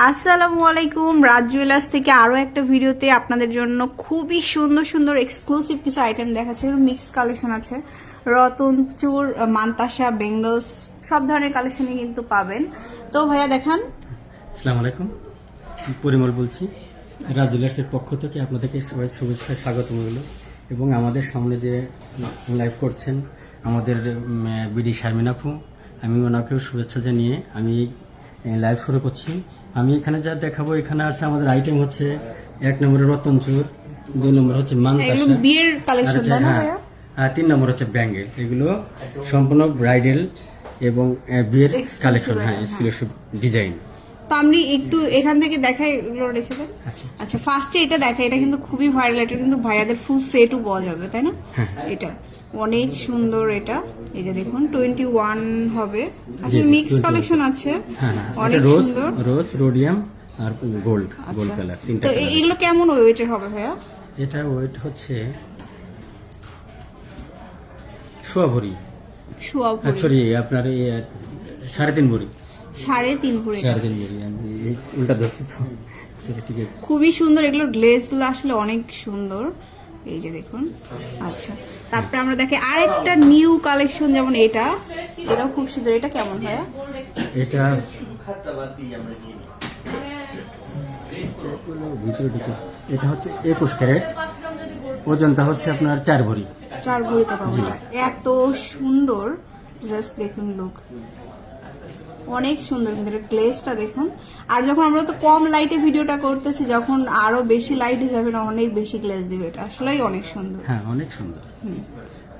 আসসালামু আলাইকুম, রাজ জুয়েলার্স থেকে আরো একটা ভিডিওতে আপনাদের জন্য খুবই সুন্দর সুন্দর এক্সক্লুসিভ কিছু আইটেম দেখাচ্ছে। মিক্স কালেকশন আছে, রতন চুর, মান্তাসা, বেঙ্গলস, সব ধরনের কালেকশনই কিন্তু পাবেন। তো ভাইয়া দেখান। আসসালামু আলাইকুম, পরিমল বলছি। রাজ জুয়েলার্সের পক্ষ থেকে আপনাদেরকে সবাই শুভেচ্ছা স্বাগতম হলো। এবং আমাদের সামনে যে লাইভ করছেন আমাদের বিডি শারমিন আপু, আমি ওনাকেও শুভেচ্ছা জানিয়ে আমি লাইভ শুরু করছি। আমি এখানে যা দেখাবো, এখানে আছে আমাদের আইটেম হচ্ছে 1 নম্বরে রতন চুর, 2 নম্বর হচ্ছে মান্তাসা, বিয়ের কালেকশন না ভাইয়া, আর 3 নম্বর হচ্ছে ব্যাঙ্গেল। এগুলো সম্পূর্ণ ব্রাইডাল এবং বিয়ের কালেকশন, হ্যাঁ, এক্সক্লুসিভ ডিজাইন। তো আমি একটু এখান থেকে দেখাই, এগুলো রেখে দেন। আচ্ছা, ফার্স্টে এটা দেখাই, এটা কিন্তু খুবই ভাইরাল, এটা কিন্তু ভাইয়াদের ফুল সেটও পাওয়া যাবে, তাই না? এটা অনেক সুন্দর, এটা এই যে দেখুন 21 হবে, আসলে মিক্স কালেকশন আছে, অনেক সুন্দর। রোজ, রোডিয়াম আর গোল্ড কালার, তিনটা। তো এগুলো কেমন ওয়েটের হবে ভাইয়া? এটা ওয়েট হচ্ছে সোয়া ভরি, সরি আপনার 3.5 ভরি, 3.5 ভরি, 3.5 ভরি। আমি উল্টা ধরছি তো, ঠিক আছে। খুবই সুন্দর, এগুলোর গ্লেজগুলো আসলে অনেক সুন্দর, এই যে দেখুন। আচ্ছা, তারপরে আমরা দেখি আরেকটা নিউ কালেকশন, যেমন এটাও খুব সুন্দর। এটা কেমন হয়? এটা এটা হচ্ছে 21 ক্যারেট, ওজনটা হচ্ছে আপনার 4 ভরি। 4 ভরি কথা বলা, এত সুন্দর, জাস্ট দেখুন লুক, অনেক সুন্দর। কিন্তু গ্লেজটা দেখুন। আর যখন আমরা তো কম লাইটে ভিডিওটা করতেছি, যখন আরো বেশি লাইট যাবে না, অনেক বেশি গ্লেজ দিবে। এটা আসলেই অনেক সুন্দর, হ্যাঁ, অনেক সুন্দর।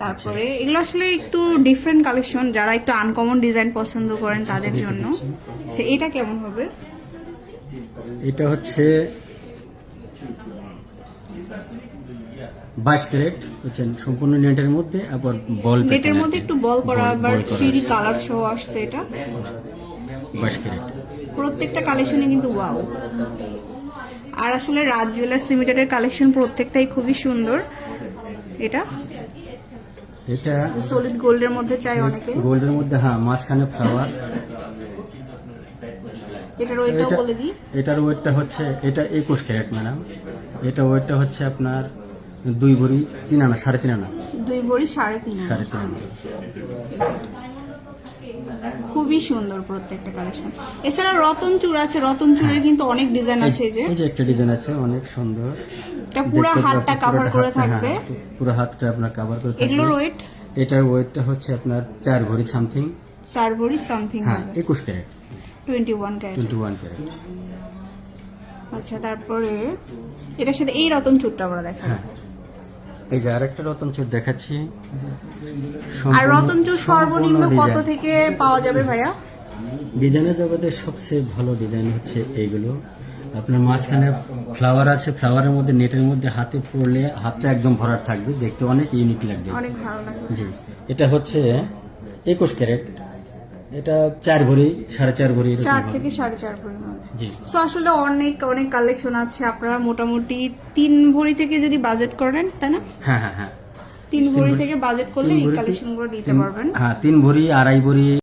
তারপরে এগুলো আসলে একটু ডিফারেন্ট কালেকশন, যারা একটু আনকমন ডিজাইন পছন্দ করেন তাদের জন্য। এটা কেমন হবে? এটা হচ্ছে 22 ক্যারেট, বুঝছেন, সম্পূর্ণ নেটের মধ্যে, আবার বল নেটের মধ্যে একটু বল করা, আবার 3D কালার সহ আসছে। এটা 22 ক্যারেট, প্রত্যেকটা কালেকশনে কিন্তু ওয়াও। আর আসলে রাজ জুয়েলার্স লিমিটেডের কালেকশন প্রত্যেকটাই খুবই সুন্দর। এটা সলিড গোল্ডের মধ্যে চাই অনেকে, গোল্ডের মধ্যে, হ্যাঁ, মাঝখানে ফ্লাওয়ার। এটার ওয়েটটা বলে দিই। এটার ওয়েটটা হচ্ছে, এটা 21 ক্যারেট ম্যাডাম। এটা ওয়েটটা হচ্ছে আপনার 2 ভরি 3 আনা, 3.5 আনা। 2 ভরি 3.5 আনা। খুবই সুন্দর প্রত্যেকটা কালেকশন। এছাড়া রতন চূড় আছে, রতন চূড়ের কিন্তু অনেক ডিজাইন আছে। এই যে একটা ডিজাইন আছে, অনেক সুন্দর। এটা পুরো হাতটা কভার করে থাকবে, পুরো হাতটা আপনার কভার করে থাকবে। এগুলোর ওয়েট, এটার ওয়েটটা হচ্ছে আপনার 4 ভরি সামথিং। 4 ভরি সামথিং, হ্যাঁ, 21 ক্যারেট, 21 ক্যারেট। আচ্ছা, তারপরে এটার সাথে এই রতন চূড়টা আমরা দেখাই। এই যে আরেকটা রতন চূড় দেখাচ্ছি। আর রতন চূড় সর্বনিম্ন কত থেকে পাওয়া যাবে ভাইয়া? ডিজাইনের জগতে সবচেয়ে ভালো ডিজাইন হচ্ছে এইগুলো। আপনার মাঝখানে ফ্লাওয়ার আছে, ফ্লাওয়ারের মধ্যে নেটের মধ্যে হাতে পড়লে হাতটা একদম ভরাট থাকবে, দেখতে অনেক ইউনিক লাগবে, অনেক ভালো লাগবে। জি, এটা হচ্ছে 21 ক্যারেট, এটা 4 ভরি 4.5 ভরি, 4 থেকে 4.5 ভরির মধ্যে। জি, সো আসলে অনেক অনেক কালেকশন আছে। আপনারা মোটামুটি 3 ভরি থেকে যদি বাজেট করেন, তাই না? হ্যাঁ হ্যাঁ হ্যাঁ, 3 ভরি থেকে বাজেট করলে এই কালেকশনগুলো নিতে পারবেন। হ্যাঁ, 3 ভরি 2.5 ভরি